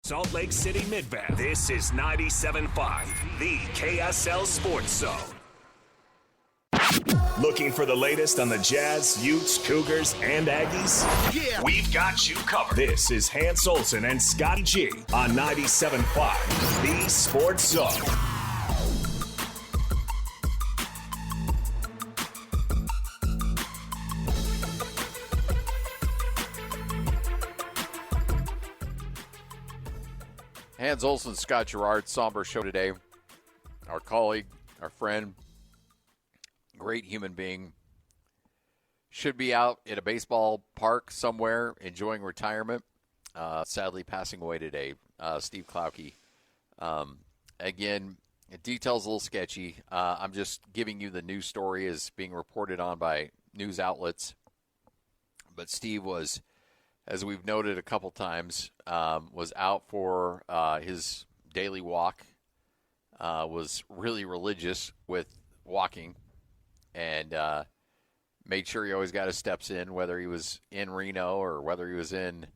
Salt Lake City Midvale. This is 97.5, the KSL Sports Zone. Looking for the latest on the Jazz, Utes, Cougars, and Aggies? Yeah. We've got you covered. This is Hans Olsen and Scotty G on 97.5, the Sports Zone. Hans Olsen, Scott Gerard, somber show today. Our colleague, our friend, great human being, should be out at a baseball park somewhere enjoying retirement. Sadly passing away today, Steve Klauke. Again, details a little sketchy. I'm just giving you the news story as being reported on by news outlets. But Steve was, as we've noted a couple times, was out for his daily walk, was really religious with walking, and made sure he always got his steps in, whether he was in Reno or whether he was in,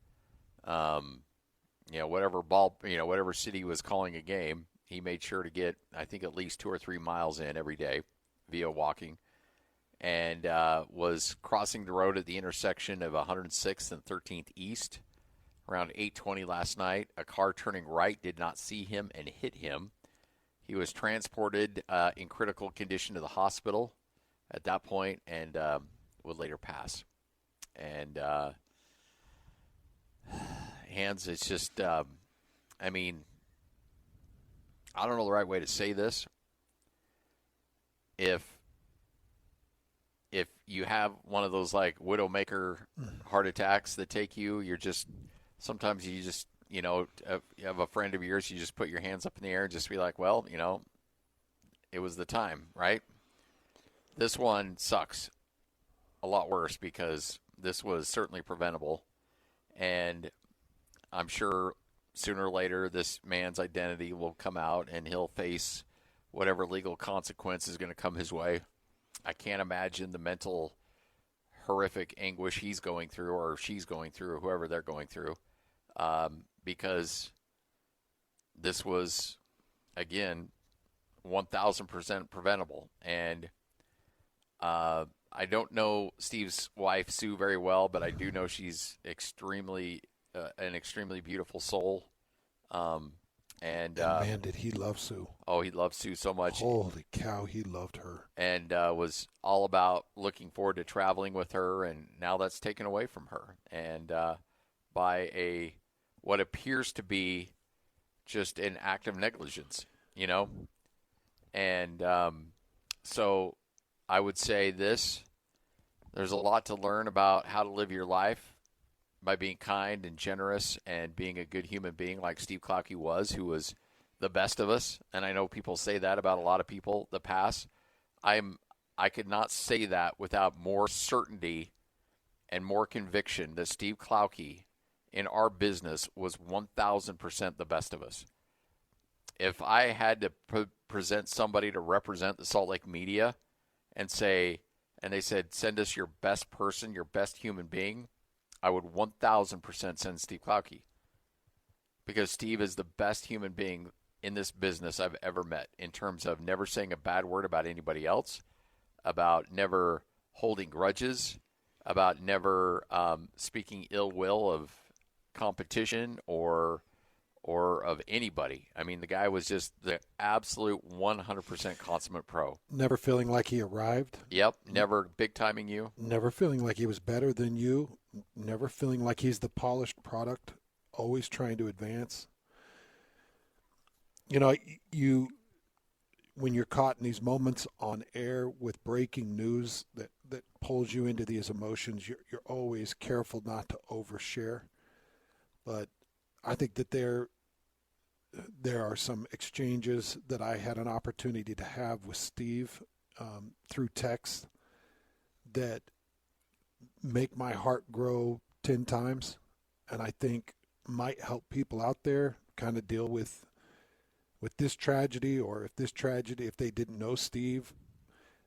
whatever city he was calling a game. He made sure to get, I think, at least 2 or 3 miles in every day via walking. And was crossing the road at the intersection of 106th and 13th East around 8:20 last night. A car turning right did not see him and hit him. He was transported in critical condition to the hospital at that point and would later pass. And Hans, it's just, I don't know the right way to say this. If you have one of those like widowmaker heart attacks that take you, sometimes you have a friend of yours, you just put your hands up in the air and just be like, well, it was the time, right? This one sucks a lot worse because this was certainly preventable. And I'm sure sooner or later this man's identity will come out and he'll face whatever legal consequence is going to come his way. I can't imagine the mental horrific anguish he's going through or she's going through or whoever they're going through because this was, again, 1,000% preventable. And I don't know Steve's wife, Sue, very well, but I do know she's an extremely beautiful soul. And man, did he love Sue. Oh, he loved Sue so much. Holy cow, he loved her. And was all about looking forward to traveling with her, and now that's taken away from her. And by what appears to be just an act of negligence, And so I would say this. There's a lot to learn about how to live your life by being kind and generous and being a good human being like Steve Klauke was, who was the best of us. And I know people say that about a lot of people the past. I could not say that without more certainty and more conviction that Steve Klauke in our business was 1,000% the best of us. If I had to present somebody to represent the Salt Lake media and they said, send us your best person, your best human being, I would 1,000% send Steve Klauke, because Steve is the best human being in this business I've ever met in terms of never saying a bad word about anybody else, about never holding grudges, about never speaking ill will of competition or of anybody. I mean, the guy was just the absolute 100% consummate pro. Never feeling like he arrived. Yep, never big-timing you. Never feeling like he was better than you. Never feeling like he's the polished product. Always trying to advance. When you're caught in these moments on air with breaking news that pulls you into these emotions, you're always careful not to overshare. But I think that there are some exchanges that I had an opportunity to have with Steve through text that make my heart grow 10 times, and I think might help people out there kind of deal with this tragedy, or if they didn't know Steve,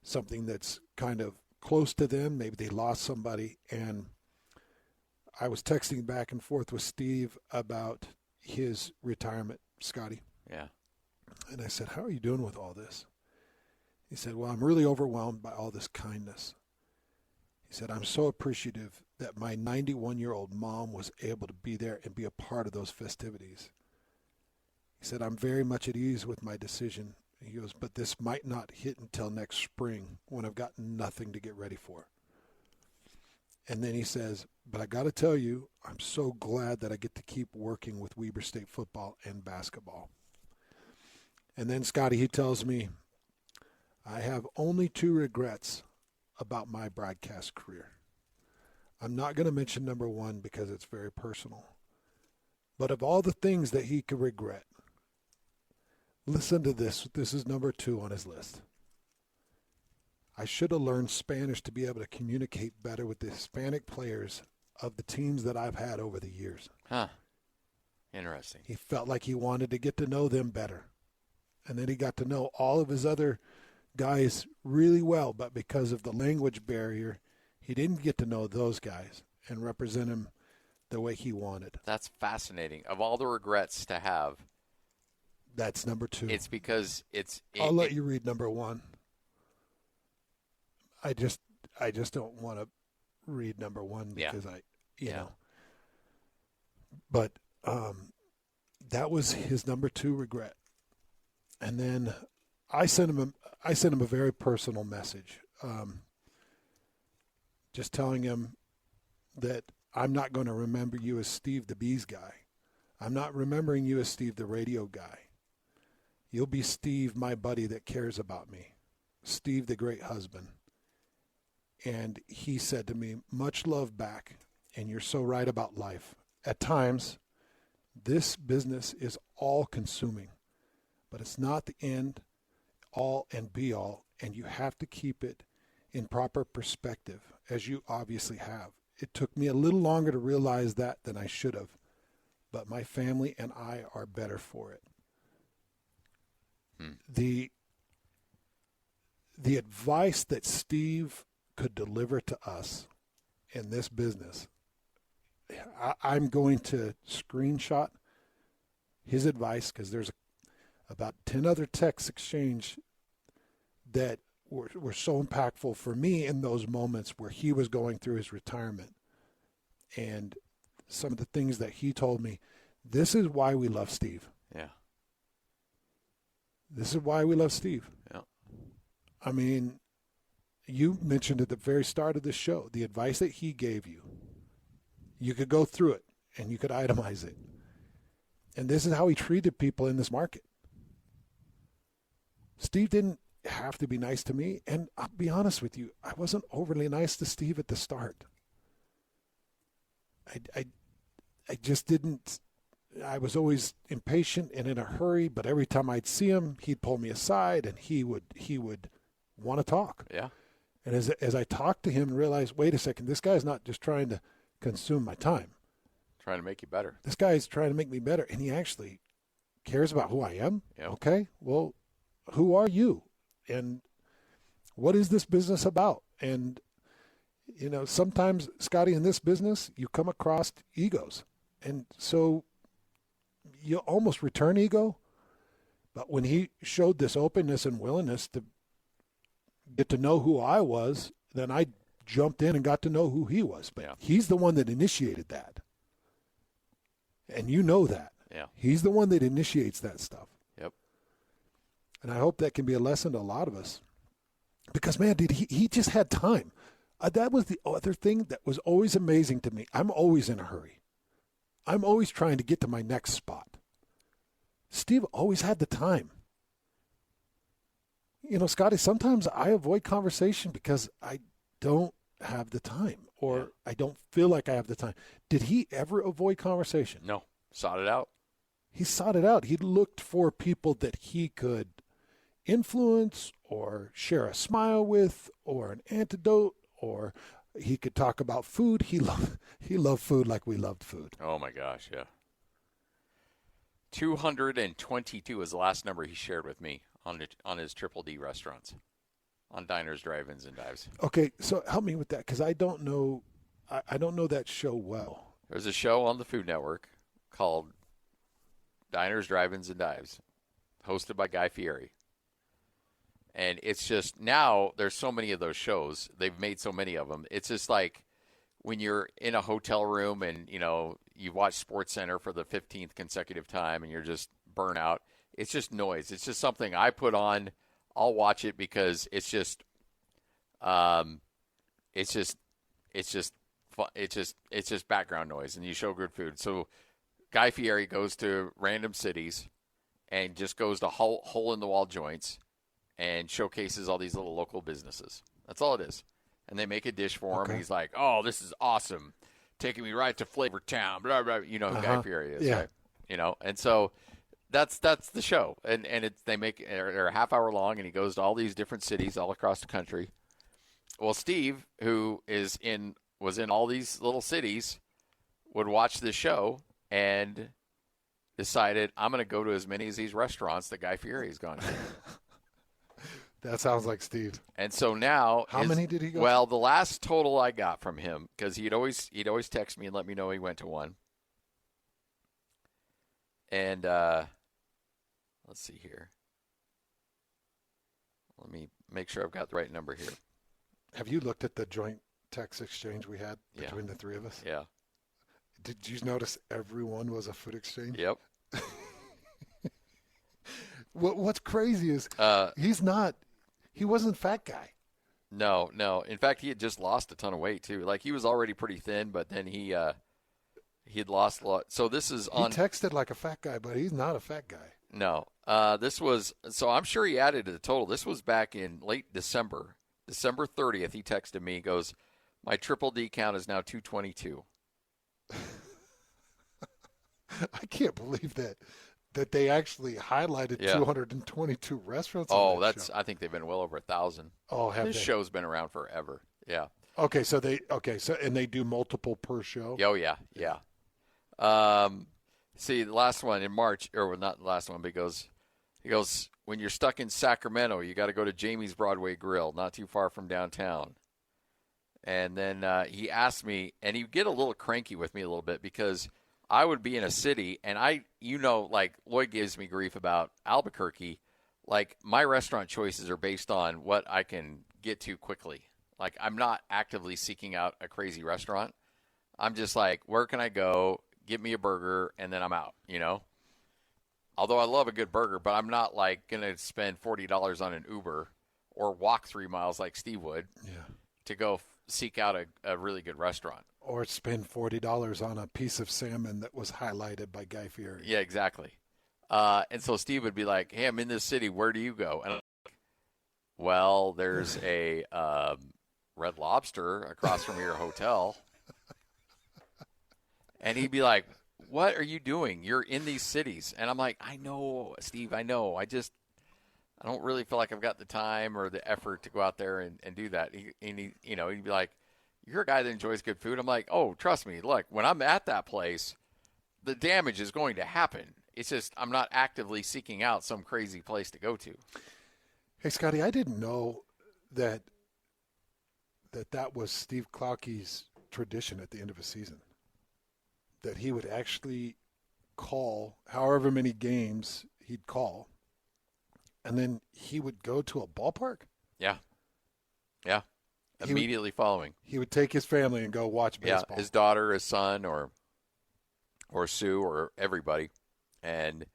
something that's kind of close to them. Maybe they lost somebody, and I was texting back and forth with Steve about, his retirement, Scotty. Yeah. And I said, how are you doing with all this? He said, well, I'm really overwhelmed by all this kindness. He said, I'm so appreciative that my 91-year-old mom was able to be there and be a part of those festivities. He said, I'm very much at ease with my decision. He goes, but this might not hit until next spring when I've got nothing to get ready for. And then he says, but I got to tell you, I'm so glad that I get to keep working with Weber State football and basketball. And then Scotty, he tells me, I have only 2 regrets about my broadcast career. I'm not going to mention number 1 because it's very personal. But of all the things that he could regret, listen to this. This is number 2 on his list. I should have learned Spanish to be able to communicate better with the Hispanic players of the teams that I've had over the years. Huh. Interesting. He felt like he wanted to get to know them better. And then he got to know all of his other guys really well, but because of the language barrier, he didn't get to know those guys and represent them the way he wanted. That's fascinating. Of all the regrets to have, that's number 2. it's because I'll let you read number 1. I just don't want to read number 1 because you know. But that was his number 2 regret. And then I sent him a very personal message, just telling him that I'm not going to remember you as Steve the Bees guy. I'm not remembering you as Steve the radio guy. You'll be Steve, my buddy that cares about me. Steve the great husband. And he said to me, much love back, and you're so right about life. At times, this business is all-consuming, but it's not the end, all and be-all, and you have to keep it in proper perspective, as you obviously have. It took me a little longer to realize that than I should have, but my family and I are better for it. The advice that Steve could deliver to us in this business, I'm going to screenshot his advice because there's about 10 other texts exchanged that were so impactful for me in those moments where he was going through his retirement. And some of the things that he told me, this is why we love Steve. Yeah. This is why we love Steve. Yeah. I mean, you mentioned at the very start of this show, the advice that he gave you. You could go through it and you could itemize it. And this is how he treated people in this market. Steve didn't have to be nice to me. And I'll be honest with you, I wasn't overly nice to Steve at the start. I just didn't. I was always impatient and in a hurry, but every time I'd see him, he'd pull me aside and he would want to talk. Yeah. And as I talked to him and realized, wait a second, this guy's not just trying to consume my time. Trying to make you better. This guy's trying to make me better, and he actually cares about who I am. Yep. Okay, well, who are you? And what is this business about? And, you know, sometimes, Scotty, in this business, you come across egos. And so you almost return ego. But when he showed this openness and willingness to get to know who I was, then I jumped in and got to know who he was. But he's the one that initiated that. And you know that. Yeah. He's the one that initiates that stuff. Yep. And I hope that can be a lesson to a lot of us. Because, man, dude, he just had time. That was the other thing that was always amazing to me. I'm always in a hurry. I'm always trying to get to my next spot. Steve always had the time. You know, Scotty, sometimes I avoid conversation because I don't have the time or I don't feel like I have the time. Did he ever avoid conversation? No. Sought it out. He sought it out. He looked for people that he could influence or share a smile with or an antidote, or he could talk about food. He loved food like we loved food. Oh, my gosh, yeah. 222 is the last number he shared with me on his Triple D restaurants, on diners, drive-ins, and dives. Okay, so help me with that because I don't know that show well. There's a show on the Food Network called Diners, Drive-Ins, and Dives, hosted by Guy Fieri. And it's just, now there's so many of those shows. They've made so many of them. It's just like when you're in a hotel room and, you watch SportsCenter for the 15th consecutive time and you're just burnt out. It's just noise. It's just something I put on. I'll watch it because it's just fun. It's just background noise, and you show good food. So Guy Fieri goes to random cities and just goes to hole-in-the-wall joints and showcases all these little local businesses. That's all it is. And they make a dish for him, and he's like, "Oh, this is awesome. Taking me right to Flavor Town." Blah, blah. You know who Guy Fieri is, right? And so that's the show. And they're a half hour long, and he goes to all these different cities all across the country. Well, Steve, who was in all these little cities, would watch this show and decided, I'm going to go to as many of these restaurants that Guy Fieri's gone to. That sounds like Steve. And so now, how many did he go? Well, the last total I got from him, because he'd always text me and let me know he went to one. And let's see here. Let me make sure I've got the right number here. Have you looked at the joint text exchange we had between the three of us? Yeah. Did you notice everyone was a food exchange? Yep. What's crazy is he wasn't fat guy. No. In fact, he had just lost a ton of weight too. Like, he was already pretty thin, but then he had lost a lot. So this is on. He texted like a fat guy, but he's not a fat guy. No. This was, so I'm sure he added to the total. This was back in late December 30th. He texted me. He goes, "My triple D count is now 222. I can't believe that they actually highlighted 222 restaurants. On that show. I think they've been well over 1,000. Oh, have this show's been around forever. Yeah. Okay, so and they do multiple per show. Oh yeah. See, the last one in March, or not the last one, but he goes, "When you're stuck in Sacramento, you got to go to Jamie's Broadway Grill, not too far from downtown." And then he asked me, and he'd get a little cranky with me a little bit because I would be in a city, and like Lloyd gives me grief about Albuquerque. Like, my restaurant choices are based on what I can get to quickly. Like, I'm not actively seeking out a crazy restaurant. I'm just like, where can I go? Get me a burger, and then I'm out, Although I love a good burger, but I'm not, like, going to spend $40 on an Uber or walk 3 miles like Steve would to go seek out a really good restaurant. Or spend $40 on a piece of salmon that was highlighted by Guy Fieri. Yeah, exactly. And so Steve would be like, "Hey, I'm in this city. Where do you go?" And I'm like, "Well, there's a Red Lobster across from your hotel." And he'd be like, "What are you doing? You're in these cities." And I'm like, "I know, Steve, I know. I don't really feel like I've got the time or the effort to go out there and do that." He'd be like, "You're a guy that enjoys good food." I'm like, "Oh, trust me. Look, when I'm at that place, the damage is going to happen. It's just I'm not actively seeking out some crazy place to go to." Hey, Scotty, I didn't know that was Steve Klauke's tradition at the end of a season, that he would actually call however many games he'd call, and then he would go to a ballpark? Yeah. Immediately following. He would take his family and go watch baseball. Yeah, his daughter, his son, or Sue, or everybody. And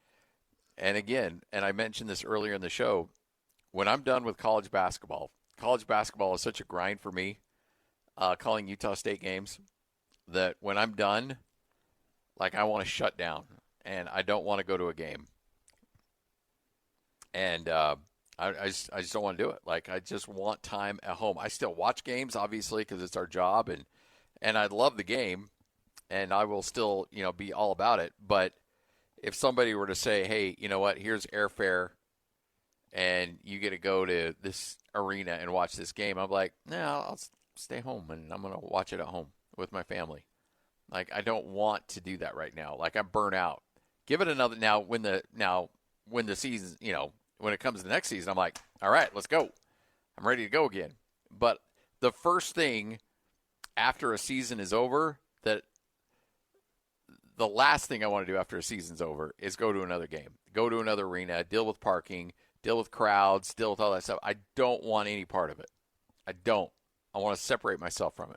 again, and I mentioned this earlier in the show, when I'm done with college basketball is such a grind for me, calling Utah State games, that when I'm done, like, I want to shut down, and I don't want to go to a game. And I just don't want to do it. Like, I just want time at home. I still watch games, obviously, because it's our job, and I love the game, and I will still, be all about it. But if somebody were to say, "Hey, you know what, here's airfare, and you get to go to this arena and watch this game," I'm like, "No, I'll stay home, and I'm going to watch it at home with my family." Like, I don't want to do that right now. Like, I'm burnt out. Give it another, when the season, when it comes to the next season, I'm like, "All right, let's go. I'm ready to go again." But the first thing after a season is over, that the last thing I want to do after a season's over is go to another game, go to another arena, deal with parking, deal with crowds, deal with all that stuff. I don't want any part of it. I don't. I want to separate myself from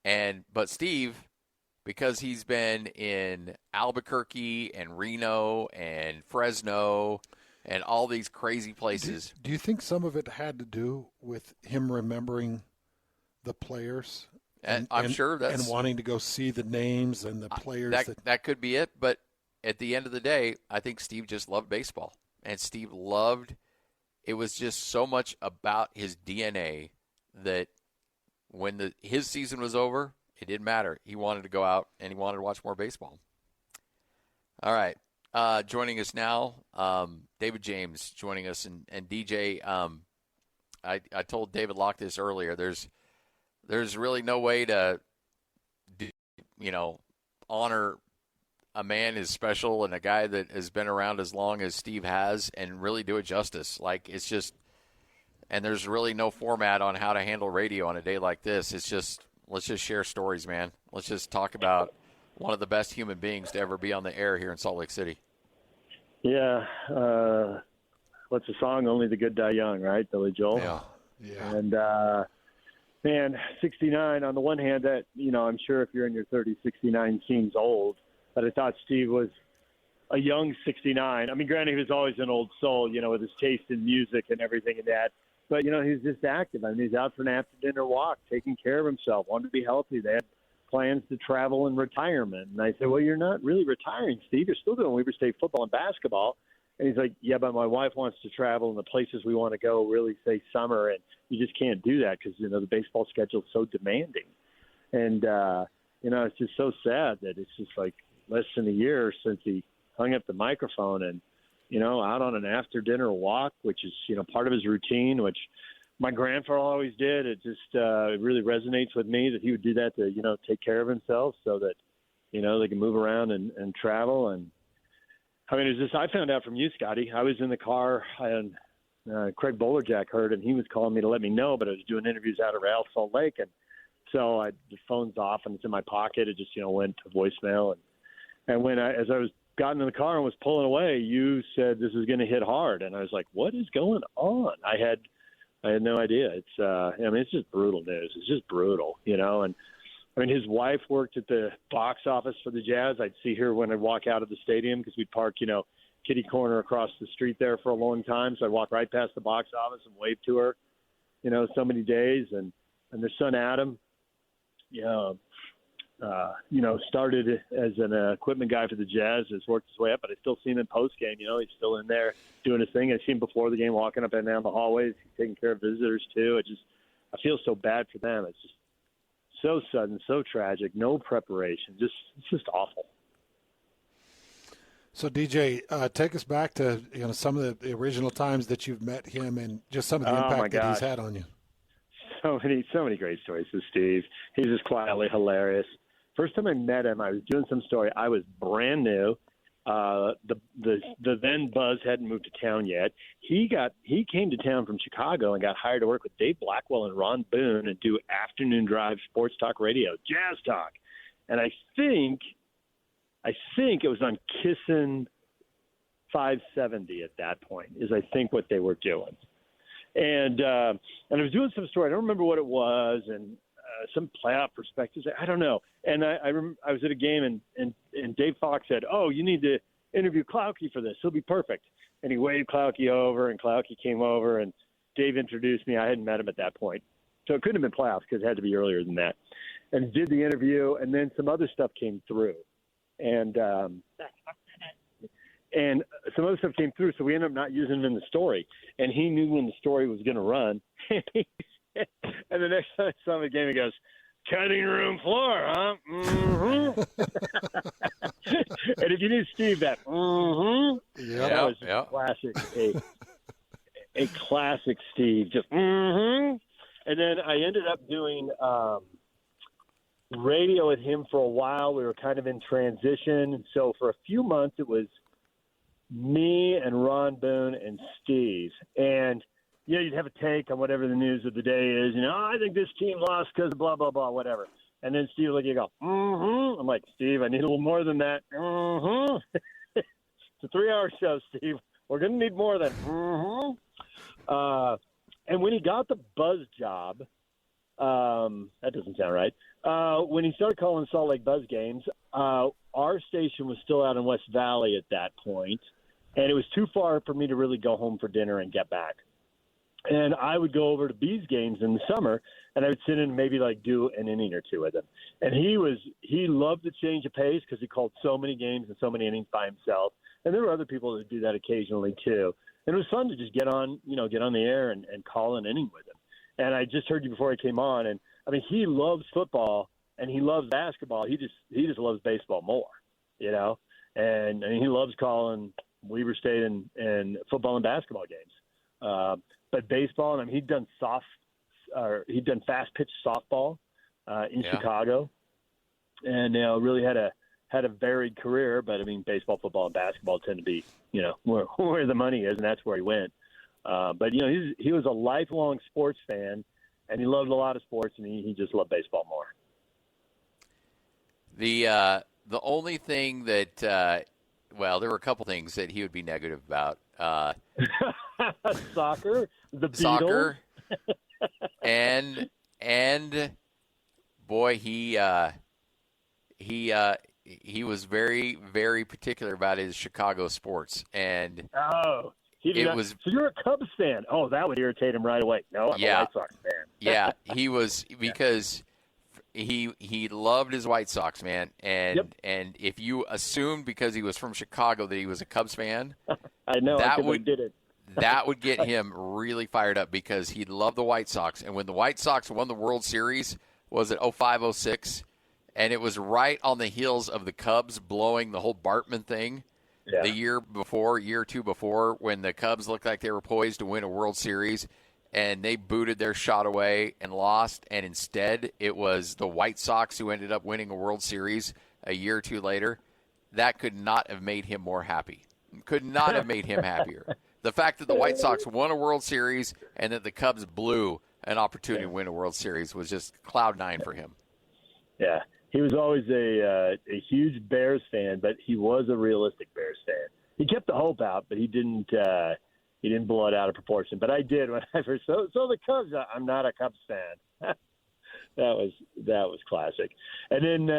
it. But Steve, because he's been in Albuquerque and Reno and Fresno and all these crazy places. Do you think some of it had to do with him remembering the players? And I'm sure that's... And wanting to go see the names and the players. That could be it. But at the end of the day, I think Steve just loved baseball. And Steve loved... It was just so much about his DNA that when his season was over, it didn't matter. He wanted to go out and he wanted to watch more baseball. All right. Joining us now, David James joining us. And DJ, I told David Locke this earlier. There's really no way to, honor a man as special and a guy that has been around as long as Steve has and really do it justice. Like, it's just, and there's really no format on how to handle radio on a day like this. It's just, let's just share stories, man. Let's just talk about one of the best human beings to ever be on the air here in Salt Lake City. Yeah. What's the song? Only the Good Die Young, right? Billy Joel. Yeah. And, man, 69, on the one hand, that, I'm sure if you're in your 30s, 69 seems old. But I thought Steve was a young 69. I mean, granted, he was always an old soul, with his taste in music and everything and that. But, he's just active. I mean, he's out for an after-dinner walk, taking care of himself, wanted to be healthy. They had plans to travel in retirement. And I said, well, you're not really retiring, Steve. You're still doing Weber State football and basketball. And he's like, yeah, but my wife wants to travel, and the places we want to go really say summer, and you just can't do that because, the baseball schedule is so demanding. And, it's just so sad that it's just like less than a year since he hung up the microphone and, out on an after-dinner walk, which is, part of his routine, which my grandfather always did. It just it really resonates with me that he would do that to, take care of himself so that, they can move around and travel. And, I mean, it was just, I found out from you, Scotty. I was in the car, and Craig Bolerjack heard, and he was calling me to let me know, but I was doing interviews out of Real Salt Lake. And so the phone's off, and it's in my pocket. It just, went to voicemail. And when as I was got in the car and was pulling away, you said this is going to hit hard. And I was like, what is going on? I had no idea. It's, it's just brutal news. It's just brutal, And I mean, his wife worked at the box office for the Jazz. I'd see her when I'd walk out of the stadium because we'd park, kitty corner across the street there for a long time. So I'd walk right past the box office and wave to her, so many days. And their son, Adam, started as an equipment guy for the Jazz, has worked his way up, but I still see him in post-game. He's still in there doing his thing. I see him before the game walking up and down the hallways. He's taking care of visitors, too. I feel so bad for them. It's just so sudden, so tragic, no preparation. It's just awful. So, DJ, take us back to some of the original times that you've met him and just some of the impact that he's had on you. So many great stories with Steve. He's just quietly hilarious. First time I met him, I was doing some story. I was brand new. The then Buzz hadn't moved to town yet. He came to town from Chicago and got hired to work with Dave Blackwell and Ron Boone and do afternoon drive sports talk radio, Jazz Talk. And I think it was on Kissin 570 at that point, is I think what they were doing. And I was doing some story. I don't remember what it was, and some playoff perspectives. I don't know. And I was at a game, and Dave Fox said, "Oh, you need to interview Klauke for this. He'll be perfect." And he waved Klauke over, and Klauke came over, and Dave introduced me. I hadn't met him at that point, so it couldn't have been playoffs because it had to be earlier than that. And did the interview, and then some other stuff came through, and some other stuff came through, so we ended up not using him in the story. And he knew when the story was going to run. And the next time I saw him again, he goes, "Cutting room floor, huh?" Mm-hmm. And if you knew Steve, that that was classic, a classic Steve, just mm-hmm. And then I ended up doing radio with him for a while. We were kind of in transition. So for a few months, it was me and Ron Boone and Steve. And, you'd have a take on whatever the news of the day is. I think this team lost because of blah, blah, blah, whatever. And then Steve would go, mm-hmm. I'm like, Steve, I need a little more than that. Mm-hmm. It's a 3-hour show, Steve. We're going to need more than mm-hmm. And when he got the Buzz job, that doesn't sound right. When he started calling Salt Lake Buzz games, our station was still out in West Valley at that point, and it was too far for me to really go home for dinner and get back. And I would go over to B's games in the summer, and I would sit in and maybe do an inning or two with him. And he loved the change of pace because he called so many games and so many innings by himself. And there were other people that do that occasionally too. And it was fun to just get on the air and call an inning with him. And I just heard you before I came on, and I mean, he loves football and he loves basketball. He just loves baseball more, and he loves calling Weber State and football and basketball games. But baseball, I mean, he'd done fast pitch softball in Chicago, and really had a varied career. But I mean, baseball, football, and basketball tend to be where the money is, and that's where he went. But he was a lifelong sports fan, and he loved a lot of sports, and he just loved baseball more. The only thing that there were a couple things that he would be negative about. Soccer, the Beatles. Soccer, and boy, he was very, very particular about his Chicago sports, and so you're a Cubs fan. Oh, that would irritate him right away. No, I'm a White Sox fan. Yeah, he was, because he loved his White Sox, man, and if you assumed because he was from Chicago that he was a Cubs fan, I know that would get him really fired up, because he loved the White Sox. And when the White Sox won the World Series, was it 05-06? And it was right on the heels of the Cubs blowing the whole Bartman thing the year or two before, when the Cubs looked like they were poised to win a World Series, and they booted their shot away and lost. And instead, it was the White Sox who ended up winning a World Series a year or two later. That could not have made him more happy. Could not have made him happier. The fact that the White Sox won a World Series and that the Cubs blew an opportunity to win a World Series was just cloud nine for him. Yeah, he was always a huge Bears fan, but he was a realistic Bears fan. He kept the hope out, but he didn't blow it out of proportion. But I did when I first. So the Cubs. I'm not a Cubs fan. That was classic. And then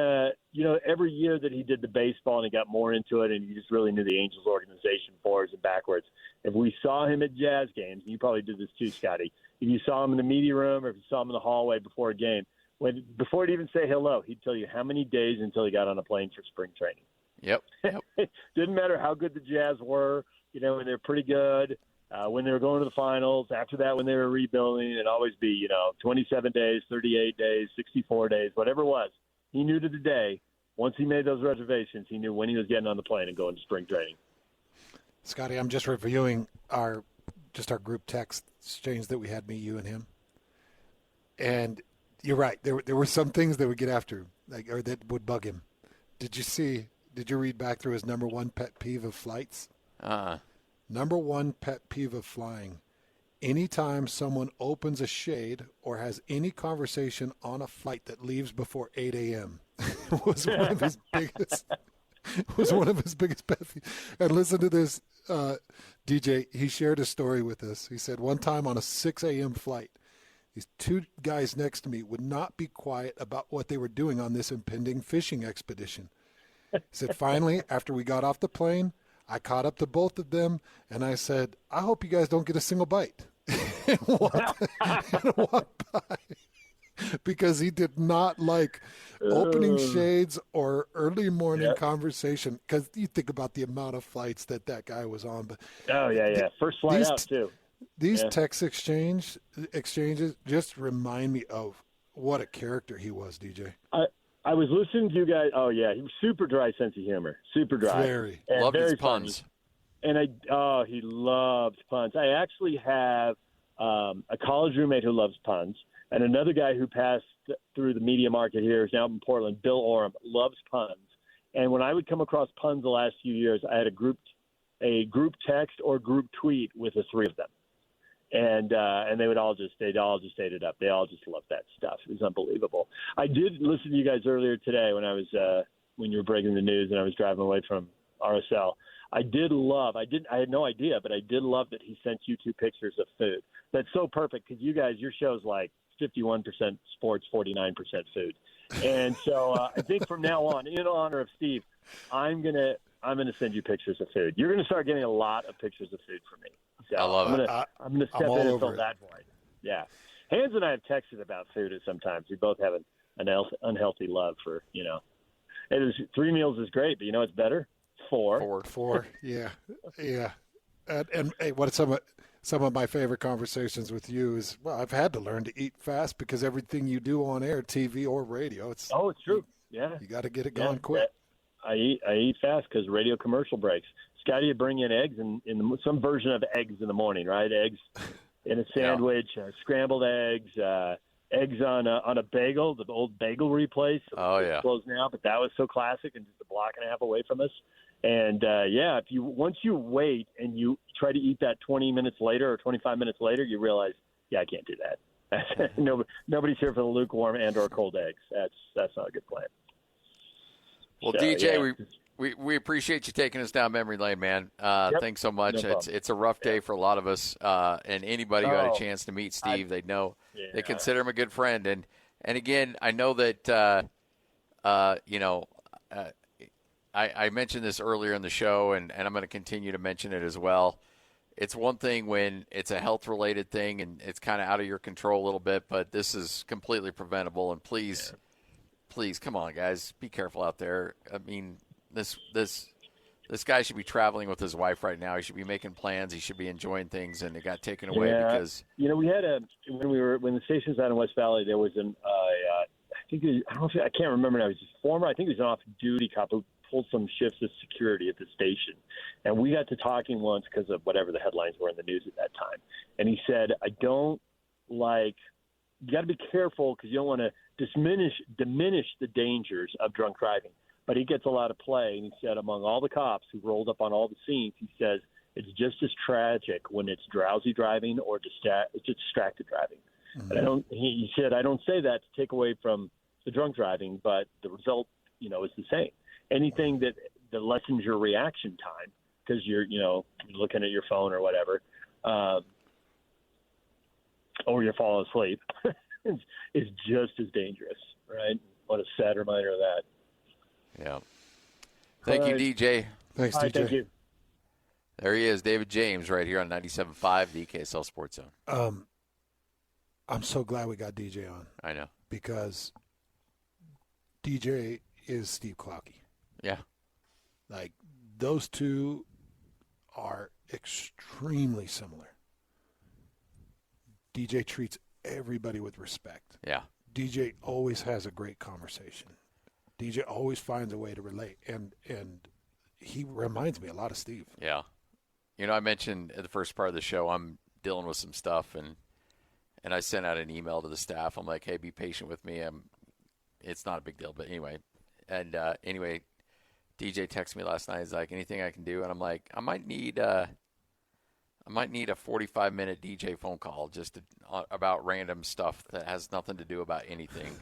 every year that he did the baseball and he got more into it, and he just really knew the Angels organization forwards and backwards. If we saw him at Jazz games, and you probably did this too, Scotty. If you saw him in the media room or if you saw him in the hallway before a game, before he'd even say hello, he'd tell you how many days until he got on a plane for spring training. Yep. Didn't matter how good the Jazz were, when they're pretty good. When they were going to the finals, after that when they were rebuilding, it'd always be, 27 days, 38 days, 64 days, whatever it was. He knew to the day, once he made those reservations, he knew when he was getting on the plane and going to spring training. Scotty, I'm just reviewing our group text exchange that we had, me, you, and him. And you're right. There were some things that would get after him, or that would bug him. Did you read back through his number one pet peeve of flights? Number one pet peeve of flying: anytime someone opens a shade or has any conversation on a flight that leaves before 8 a.m. was one of his biggest pet peeves. And listen to this, DJ. He shared a story with us. He said one time on a 6 a.m. flight, these two guys next to me would not be quiet about what they were doing on this impending fishing expedition. He said, finally, after we got off the plane, I caught up to both of them, and I said, I hope you guys don't get a single bite. and walked by. Because he did not like opening shades or early morning conversation. Because you think about the amount of flights that guy was on. But first flight out, too. These text exchanges just remind me of what a character he was, DJ. I was listening to you guys. Oh, yeah. He was super dry sense of humor. Super dry. Very. Loved his puns. And he loves puns. I actually have a college roommate who loves puns, and another guy who passed through the media market here is now in Portland, Bill Oram, loves puns. And when I would come across puns the last few years, I had a group text or group tweet with the three of them. And they'd all just ate it up. They all just loved that stuff. It was unbelievable. I did listen to you guys earlier today when you were breaking the news and I was driving away from RSL. I had no idea, but I did love that he sent you 2 pictures of food. That's so perfect because your show's like 51% sports, 49% food. And so I think from now on, in honor of Steve, I'm gonna send you pictures of food. You're gonna start getting a lot of pictures of food from me. So I love it. I'm gonna step in and fill that void. Yeah, Hans and I have texted about food at sometimes. We both have an unhealthy love for It is 3 meals is great, but it's better. 4. 4. Yeah. And hey, what some of my favorite conversations with you is, well, I've had to learn to eat fast because everything you do on air, TV or radio, it's true. Yeah, you got to get it going quick. I eat fast because radio commercial breaks. Scotty would bring in eggs and some version of eggs in the morning, right? Eggs in a sandwich, scrambled eggs, eggs on a bagel, the old bagel replace. It's closed now, but that was so classic and just a block and a half away from us. And once you wait and you try to eat that 20 minutes later or 25 minutes later, you realize, I can't do that. Nobody's here for the lukewarm and or cold eggs. That's not a good plan. Well, so, DJ, we appreciate you taking us down memory lane, man. Thanks so much. No it's a rough day for a lot of us, and anybody who had a chance to meet Steve, they know they consider him a good friend. And again, I know that I mentioned this earlier in the show, and I'm going to continue to mention it as well. It's one thing when it's a health-related thing and it's kind of out of your control a little bit, but this is completely preventable. And please, come on, guys, be careful out there. I mean, this guy should be traveling with his wife right now. He should be making plans. He should be enjoying things, and it got taken away because we had when the station's out in West Valley, there was I can't remember now. He was a former. I think he was an off-duty cop who pulled some shifts of security at the station, and we got to talking once because of whatever the headlines were in the news at that time. And he said, you got to be careful because you don't want to diminish the dangers of drunk driving. But he gets a lot of play, and he said among all the cops who rolled up on all the scenes, he says it's just as tragic when it's drowsy driving or distracted driving. Mm-hmm. And he said, I don't say that to take away from the drunk driving, but the result, is the same. Anything that lessens your reaction time because you're looking at your phone or whatever, or you're falling asleep, is just as dangerous, right? What a sad reminder of that. Yeah. Thank you, DJ. Thanks, DJ. Thank you. There he is, David James, right here on 97.5, the KSL Sports Zone. I'm so glad we got DJ on. I know. Because DJ is Steve Klauke. Yeah. Like, those two are extremely similar. DJ treats everybody with respect. Yeah. DJ always has a great conversation. DJ always finds a way to relate, and he reminds me a lot of Steve. Yeah. I mentioned at the first part of the show I'm dealing with some stuff, and I sent out an email to the staff. I'm like, hey, be patient with me. It's not a big deal, but anyway. And anyway, DJ texted me last night. He's like, anything I can do? And I'm like, I might need a 45-minute DJ phone call just about random stuff that has nothing to do about anything,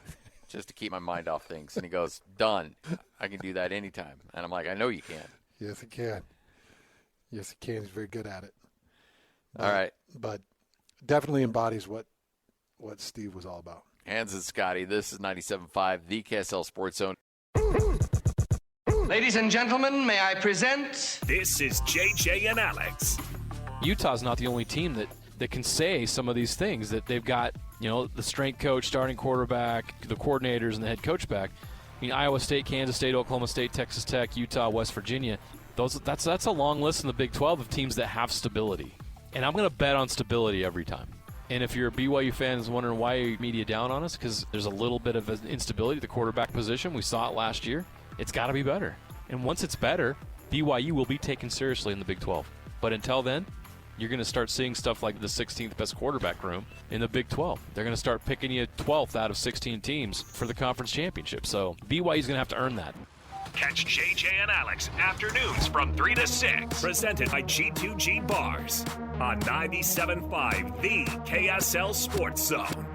just to keep my mind off things. And he goes, done. I can do that anytime. And I'm like, I know you can. Yes, he can. Yes, he can. He's very good at it. All right. But definitely embodies what Steve was all about. Hans and Scotty, this is 97.5, the KSL Sports Zone. Ladies and gentlemen, may I present? This is JJ and Alex. Utah's not the only team that can say some of these things, that they've got, the strength coach, starting quarterback, the coordinators, and the head coach back. Iowa State, Kansas State, Oklahoma State, Texas Tech, Utah, West Virginia. That's a long list in the Big 12 of teams that have stability. And I'm going to bet on stability every time. And if you're a BYU fan who's wondering why are media down on us, because there's a little bit of instability at the quarterback position. We saw it last year. It's got to be better. And once it's better, BYU will be taken seriously in the Big 12. But until then, you're going to start seeing stuff like the 16th best quarterback room in the Big 12. They're going to start picking you 12th out of 16 teams for the conference championship. So BYU's going to have to earn that. Catch JJ and Alex afternoons from 3 to 6. Presented by G2G Bars on 97.5, the KSL Sports Zone.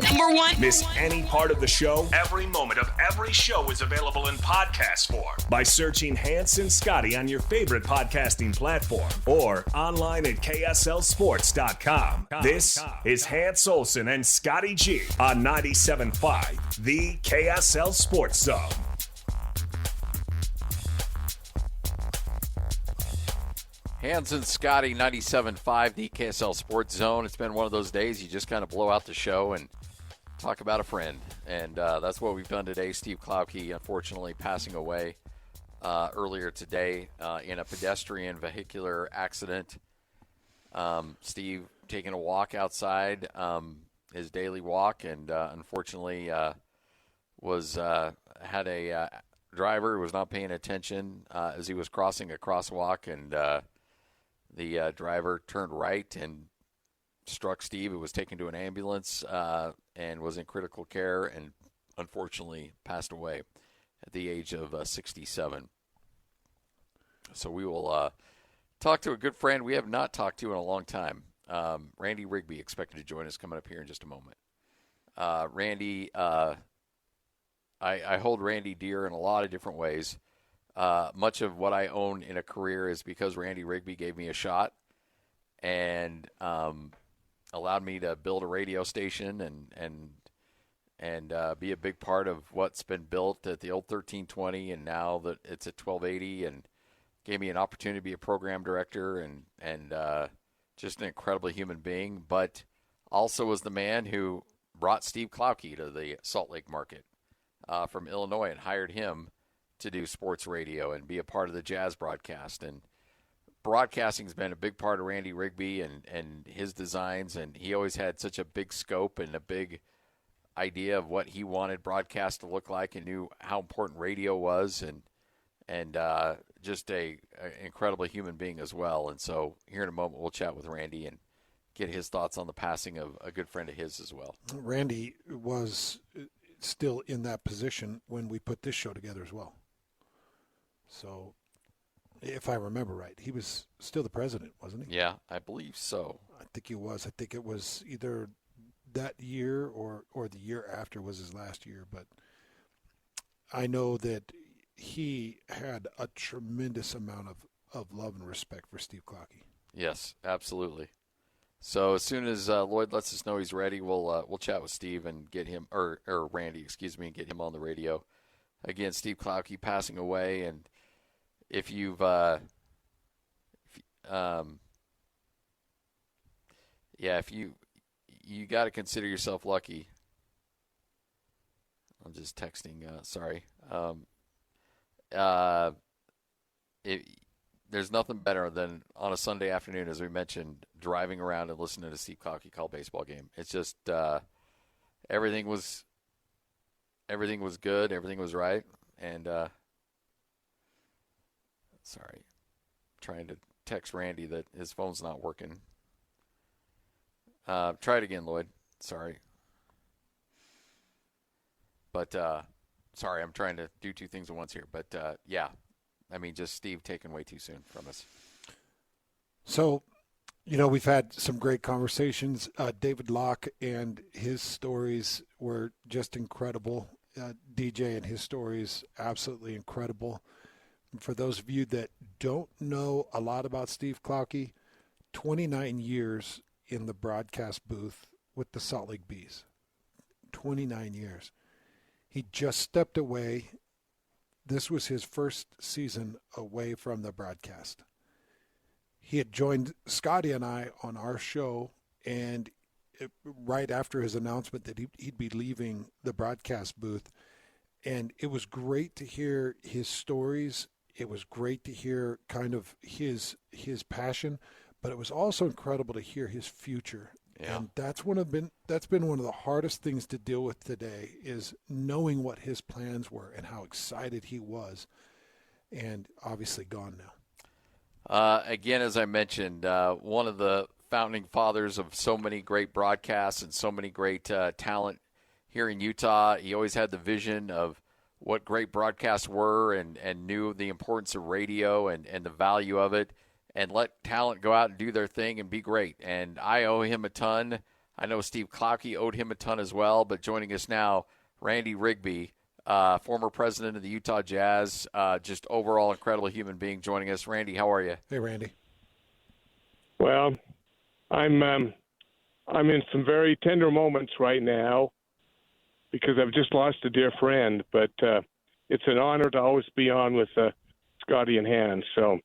Number one. Miss any part of the show? Every moment of every show is available in podcast form by searching Hans and Scotty on your favorite podcasting platform or online at KSLSports.com. This is Hans Olsen and Scotty G on 97.5, the KSL Sports Zone. Hans and Scotty, 97.5, the KSL Sports Zone. It's been one of those days you just kind of blow out the show and talk about a friend. And that's what we've done today. Steve Klauke, unfortunately, passing away earlier today in a pedestrian vehicular accident. Steve taking a walk outside, his daily walk, and unfortunately had a driver who was not paying attention as he was crossing a crosswalk, and the driver turned right and struck Steve, who was taken to an ambulance and was in critical care and unfortunately passed away at the age of 67. So we will talk to a good friend we have not talked to in a long time. Randy Rigby expected to join us coming up here in just a moment. Randy, I hold Randy dear in a lot of different ways. Much of what I own in a career is because Randy Rigby gave me a shot and allowed me to build a radio station and be a big part of what's been built at the old 1320 and now that it's at 1280, and gave me an opportunity to be a program director and just an incredibly human being, but also was the man who brought Steve Klauke to the Salt Lake market from Illinois and hired him to do sports radio and be a part of the Jazz broadcast. And broadcasting's been a big part of Randy Rigby and his designs, and he always had such a big scope and a big idea of what he wanted broadcast to look like, and knew how important radio was, and just a incredibly human being as well. And so here in a moment we'll chat with Randy and get his thoughts on the passing of a good friend of his as well. Randy was still in that position when we put this show together as well. So, if I remember right, he was still the president, wasn't he? Yeah, I believe so. I think he was. I think it was either that year or the year after was his last year. But I know that he had a tremendous amount of love and respect for Steve Klauke. Yes, absolutely. So as soon as Lloyd lets us know he's ready, we'll chat with Steve and get him, or Randy, excuse me, and get him on the radio. Again, Steve Klauke passing away, and if you got to consider yourself lucky. I'm just texting. Sorry. There's nothing better than on a Sunday afternoon, as we mentioned, driving around and listening to Steve Klauke call a baseball game. It's just everything was good, everything was right, and sorry, trying to text Randy that his phone's not working. Try it again, Lloyd. Sorry, but sorry, I'm trying to do two things at once here. But yeah. I mean, just Steve taken way too soon from us. So, we've had some great conversations. David Locke and his stories were just incredible. DJ and his stories, absolutely incredible. And for those of you that don't know a lot about Steve Klauke, 29 years in the broadcast booth with the Salt Lake Bees. 29 years. He just stepped away. This was his first season away from the broadcast. He had joined Scotty and I on our show, and right after his announcement that he'd be leaving the broadcast booth, and it was great to hear his stories. It was great to hear kind of his passion, but it was also incredible to hear his future. Yeah. And that's been one of the hardest things to deal with today, is knowing what his plans were and how excited he was, and obviously gone now. Again, as I mentioned, one of the founding fathers of so many great broadcasts and so many great talent here in Utah. He always had the vision of what great broadcasts were and knew the importance of radio and the value of it, and let talent go out and do their thing and be great. And I owe him a ton. I know Steve Klauke owed him a ton as well. But joining us now, Randy Rigby, former president of the Utah Jazz, just overall incredible human being joining us. Randy, how are you? Hey, Randy. Well, I'm in some very tender moments right now because I've just lost a dear friend. But it's an honor to always be on with Scotty and Hans. So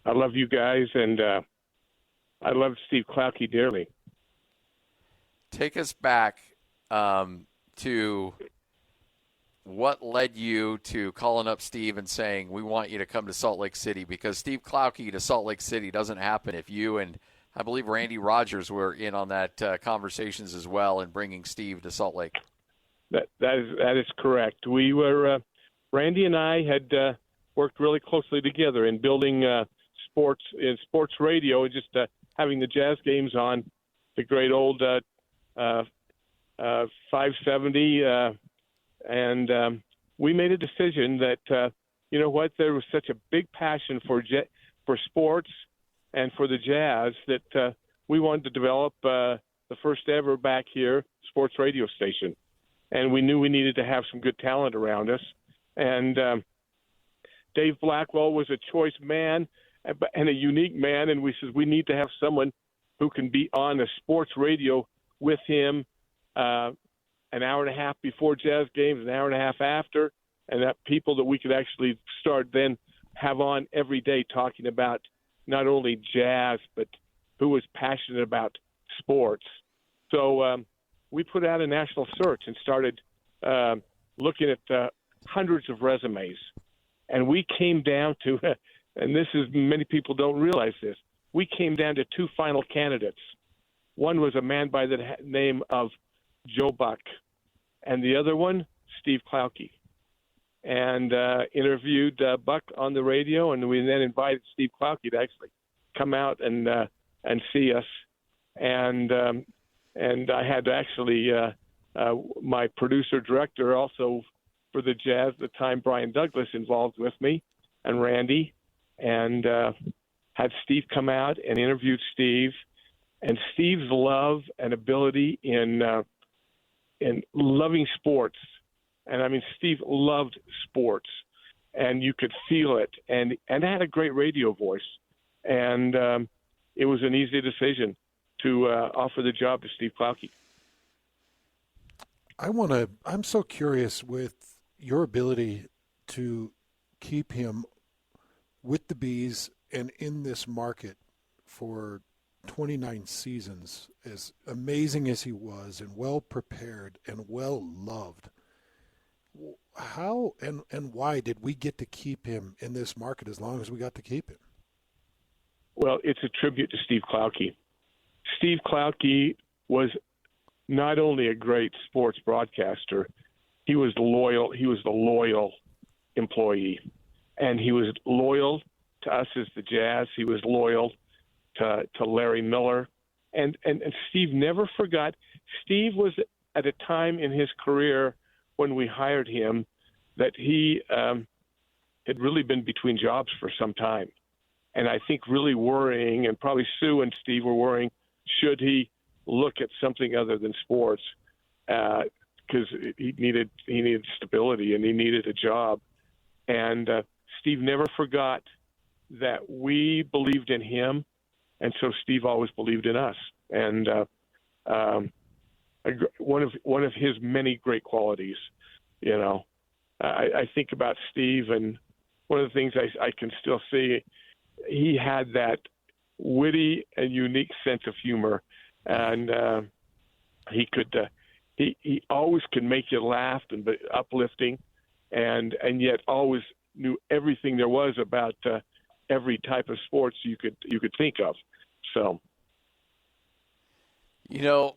I love you guys, and I love Steve Klauke dearly. Take us back to what led you to calling up Steve and saying, we want you to come to Salt Lake City, because Steve Klauke to Salt Lake City doesn't happen if you and I believe Randy Rogers were in on that conversations as well in bringing Steve to Salt Lake. That is correct. We were Randy and I had worked really closely together in building sports radio, and just having the Jazz games on the great old 570, and we made a decision that you know what, there was such a big passion for sports and for the Jazz that we wanted to develop the first ever back here sports radio station, and we knew we needed to have some good talent around us, and Dave Blackwell was a choice man and a unique man, and we said we need to have someone who can be on the sports radio with him an hour and a half before Jazz games, an hour and a half after, and that people that we could actually start then have on every day talking about not only Jazz, but who was passionate about sports. So we put out a national search and started looking at hundreds of resumes. And we came down to, and this is, many people don't realize this, we came down to two final candidates. One was a man by the name of Joe Buck, and the other one, Steve Klauke. And interviewed Buck on the radio, and we then invited Steve Klauke to actually come out and see us. And I had actually my producer director also for the Jazz at the time, Brian Douglas, involved with me, and Randy, and had Steve come out and interviewed Steve. And Steve's love and ability in loving sports, and I mean, Steve loved sports, and you could feel it, and had a great radio voice, and it was an easy decision to offer the job to Steve Klauke. I'm so curious with your ability to keep him with the Bees and in this market for 29 seasons, as amazing as he was and well prepared and well loved. How and why did we get to keep him in this market as long as we got to keep him? Well, it's a tribute to Steve Klauke. Steve Klauke was not only a great sports broadcaster, he was loyal. He was the loyal employee, and he was loyal to us as the Jazz. He was loyal to Larry Miller, and Steve never forgot. Steve was at a time in his career when we hired him that he had really been between jobs for some time, and I think really worrying, and probably Sue and Steve were worrying, should he look at something other than sports, because he needed stability and he needed a job, and Steve never forgot that we believed in him. And so Steve always believed in us, and one of his many great qualities. You know, I think about Steve, and one of the things I can still see, he had that witty and unique sense of humor, and he always could make you laugh and be uplifting, and yet always knew everything there was about every type of sports you could think of. So, you know,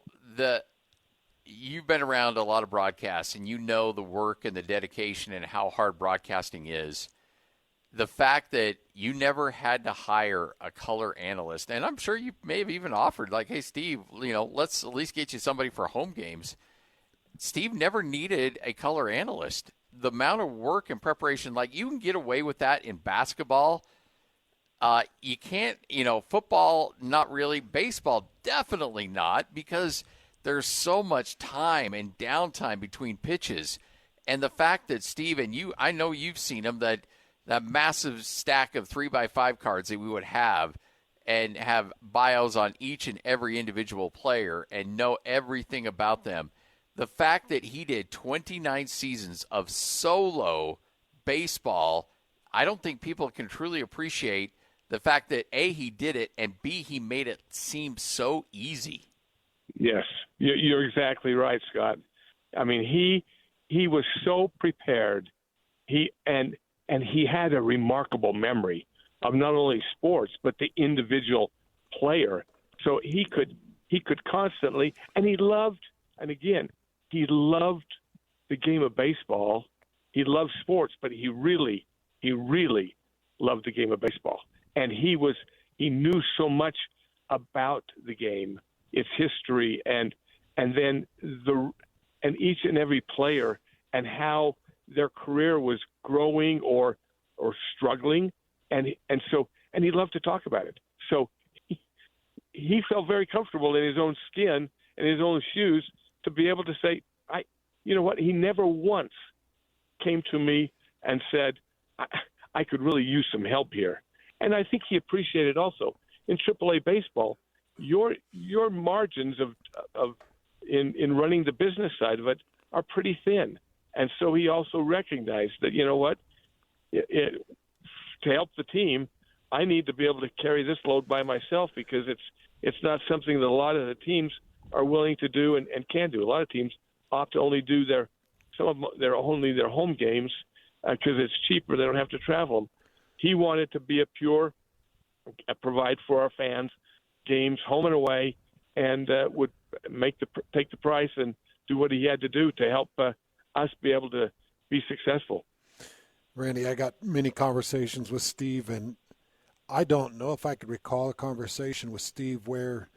you've been around a lot of broadcasts, and you know the work and the dedication and how hard broadcasting is. The fact that you never had to hire a color analyst, and I'm sure you may have even offered, like, hey, Steve, you know, let's at least get you somebody for home games. Steve never needed a color analyst. the amount of work and preparation, like you can get away with that in basketball. You can't, football, not really. Baseball, definitely not, because there's so much time and downtime between pitches. And the fact that, Steve, and you, I know you've seen them, that massive stack of 3x5 cards that we would have and have bios on each and every individual player and know everything about them. The fact that he did 29 seasons of solo baseball, I don't think people can truly appreciate the fact that, A, he did it, and B, he made it seem so easy. Yes, you're exactly right, Scott. I mean, he was so prepared. He had a remarkable memory of not only sports but the individual player. So he could constantly, and he loved the game of baseball. He loved sports, but he really loved the game of baseball. And he knew so much about the game, its history, and then each and every player and how their career was growing or struggling, and he loved to talk about it. So he felt very comfortable in his own skin and his own shoes to be able to say, you know what? He never once came to me and said, I could really use some help here. And I think he appreciated also in AAA baseball, your margins of in running the business side of it are pretty thin. And so he also recognized that, you know what, to help the team, I need to be able to carry this load by myself, because it's not something that a lot of the teams are willing to do and can do. A lot of teams opt to only do their home games because it's cheaper. They don't have to travel them. He wanted to be a pure, provide for our fans games home and away, and would take the price and do what he had to do to help us be able to be successful. Randy, I got many conversations with Steve, and I don't know if I could recall a conversation with Steve where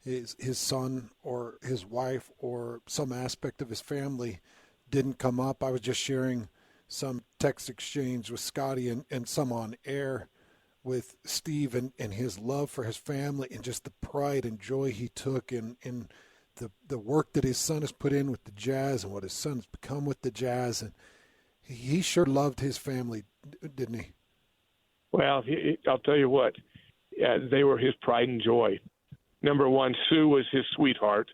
his son or his wife or some aspect of his family didn't come up. I was just sharing some text exchange with Scotty and some on air with Steve and his love for his family and just the pride and joy he took in the work that his son has put in with the Jazz and what his son's become with the Jazz. And he sure loved his family, didn't he? Well, I'll tell you what, they were his pride and joy. Number one, Sue was his sweetheart.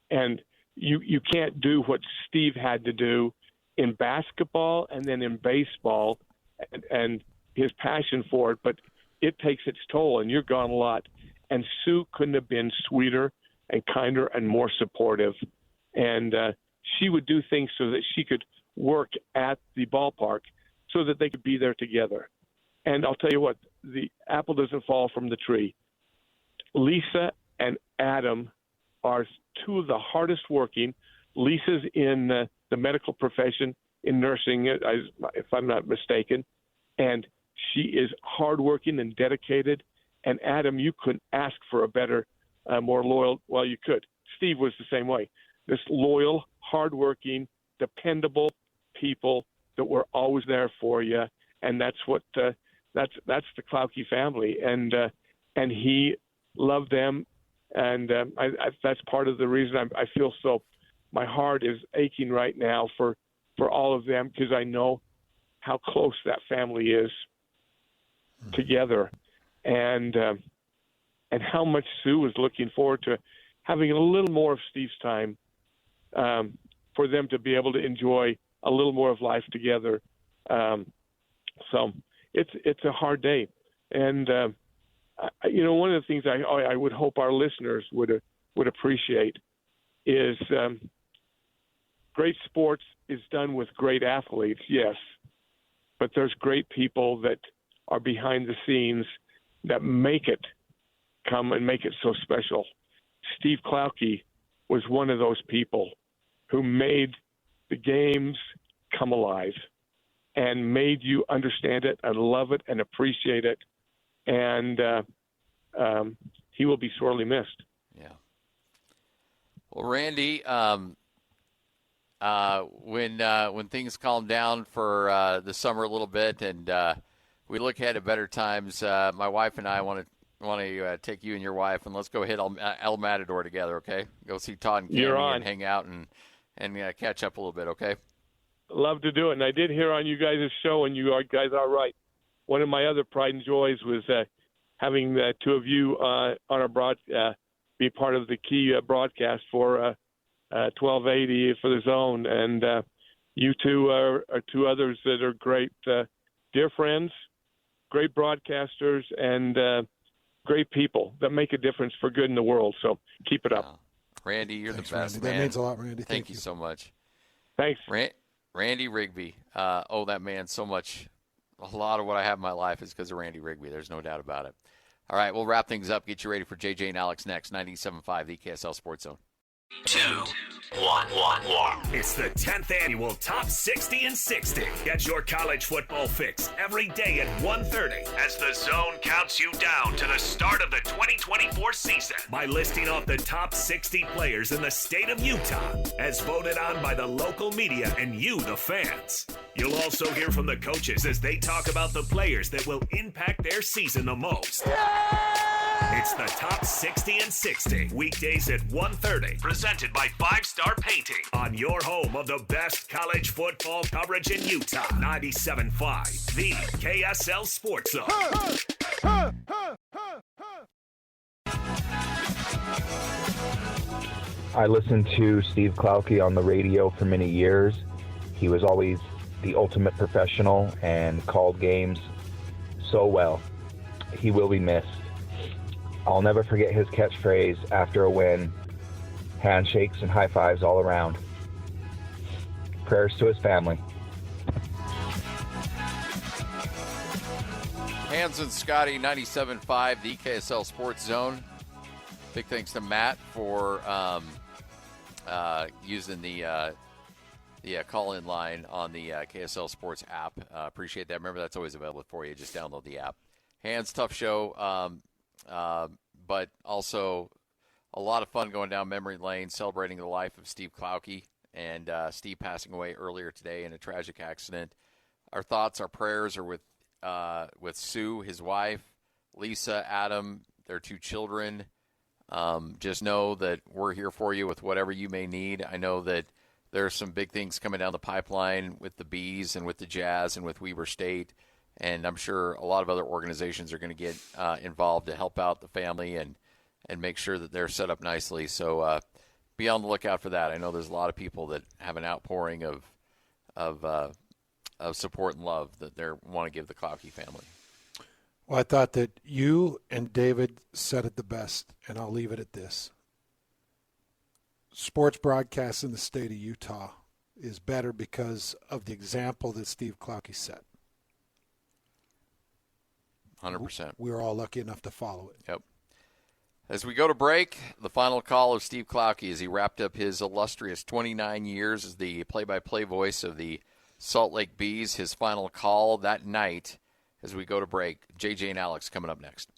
And you can't do what Steve had to do in basketball and then in baseball and his passion for it, but it takes its toll, and you're gone a lot. And Sue couldn't have been sweeter and kinder and more supportive. And she would do things so that she could work at the ballpark so that they could be there together. And I'll tell you what, the apple doesn't fall from the tree. Lisa and Adam are two of the hardest working. Lisa's in the medical profession, in nursing, if I'm not mistaken, and she is hardworking and dedicated. And Adam, you couldn't ask for a better, more loyal. Well, you could. Steve was the same way. This loyal, hardworking, dependable people that were always there for you, and that's what that's the Klauke family, and he loved them, and that's part of the reason I feel so. My heart is aching right now for all of them, because I know how close that family is together, and how much Sue was looking forward to having a little more of Steve's time, for them to be able to enjoy a little more of life together. So it's a hard day, and one of the things I would hope our listeners would appreciate is great sports is done with great athletes, yes, but there's great people that are behind the scenes that make it come and make it so special. Steve Klauke was one of those people who made the games come alive and made you understand it and love it and appreciate it. And he will be sorely missed. Yeah. Well, Randy, when things calm down for the summer a little bit and we look ahead at better times, my wife and I want to take you and your wife and let's go hit El Matador together, okay? Go see Todd and Cammy and hang out and catch up a little bit, okay? Love to do it. And I did hear on you guys' show, and you guys are right. One of my other pride and joys was having the two of you on our be part of the key broadcast for 1280 for the Zone. And you two are two others that are great, dear friends, great broadcasters, and great people that make a difference for good in the world. So keep it up. Randy, you're Thanks, the best, Randy. man. That means a lot, Randy. Thank you so much. Thanks. Randy Rigby. That man so much. A lot of what I have in my life is because of Randy Rigby. There's no doubt about it. All right, we'll wrap things up. Get you ready for JJ and Alex next. 97.5, the KSL Sports Zone. 2, 1. It's the 10th annual Top 60 and 60. Get your college football fix every day at 1:30 as the Zone counts you down to the start of the 2024 season by listing off the top 60 players in the state of Utah as voted on by the local media and you, the fans. You'll also hear from the coaches as they talk about the players that will impact their season the most. It's the Top 60 and 60, weekdays at 1:30, presented by 5 Star Painting on your home of the best college football coverage in Utah. 97.5, the KSL Sports Zone. I listened to Steve Klauke on the radio for many years. He was always the ultimate professional and called games so well. He will be missed. I'll never forget his catchphrase after a win, handshakes and high fives all around. Prayers to his family. Hans and Scotty, 97.5, the KSL Sports Zone. Big thanks to Matt for using the call-in line on the KSL Sports app. Appreciate that. Remember, that's always available for you. Just download the app. Hans, tough show, but also a lot of fun going down memory lane, celebrating the life of Steve Klauke, and Steve passing away earlier today in a tragic accident. Our thoughts, our prayers are with Sue, his wife, Lisa, Adam, their 2 children. Just know that we're here for you with whatever you may need. I know that there are some big things coming down the pipeline with the Bees and with the Jazz and with Weber State, and I'm sure a lot of other organizations are going to get involved to help out the family and make sure that they're set up nicely. So be on the lookout for that. I know there's a lot of people that have an outpouring of support and love that they want to give the Klauke family. Well, I thought that you and David said it the best, and I'll leave it at this. Sports broadcast in the state of Utah is better because of the example that Steve Klauke set. 100%. We were all lucky enough to follow it. Yep. As we go to break, the final call of Steve Klauke as he wrapped up his illustrious 29 years as the play-by-play voice of the Salt Lake Bees. His final call that night as we go to break. JJ and Alex coming up next.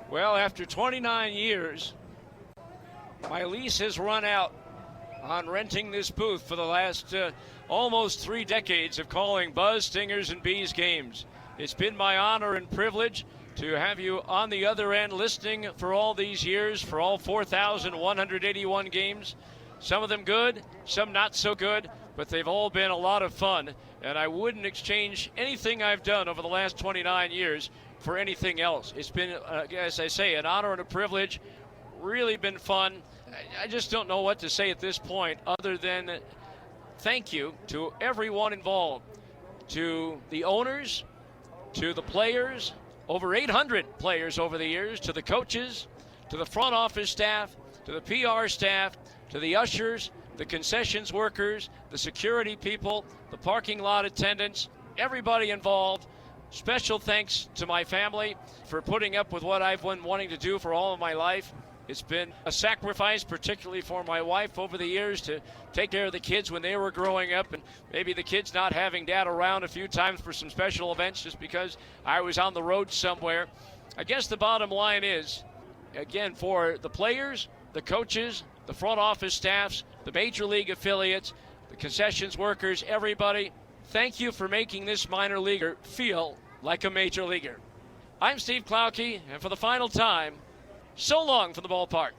Well, after 29 years, my lease has run out on renting this booth for the last almost 3 decades of calling Buzz, Stingers, and Bees games. It's been my honor and privilege to have you on the other end listening for all these years, for all 4,181 games. Some of them good, some not so good, but they've all been a lot of fun, and I wouldn't exchange anything I've done over the last 29 years for anything else. It's been, as I say, an honor and a privilege, really been fun. I just don't know what to say at this point other than thank you to everyone involved, to the owners, to the players, over 800 players over the years, to the coaches, to the front office staff, to the PR staff, to the ushers, the concessions workers, the security people, the parking lot attendants, everybody involved. Special thanks to my family for putting up with what I've been wanting to do for all of my life. It's been a sacrifice, particularly for my wife over the years, to take care of the kids when they were growing up, and maybe the kids not having dad around a few times for some special events just because I was on the road somewhere. I guess the bottom line is, again, for the players, the coaches, the front office staffs, the major league affiliates, the concessions workers, everybody, thank you for making this minor leaguer feel like a major leaguer. I'm Steve Klauke, and for the final time, so long from the ballpark.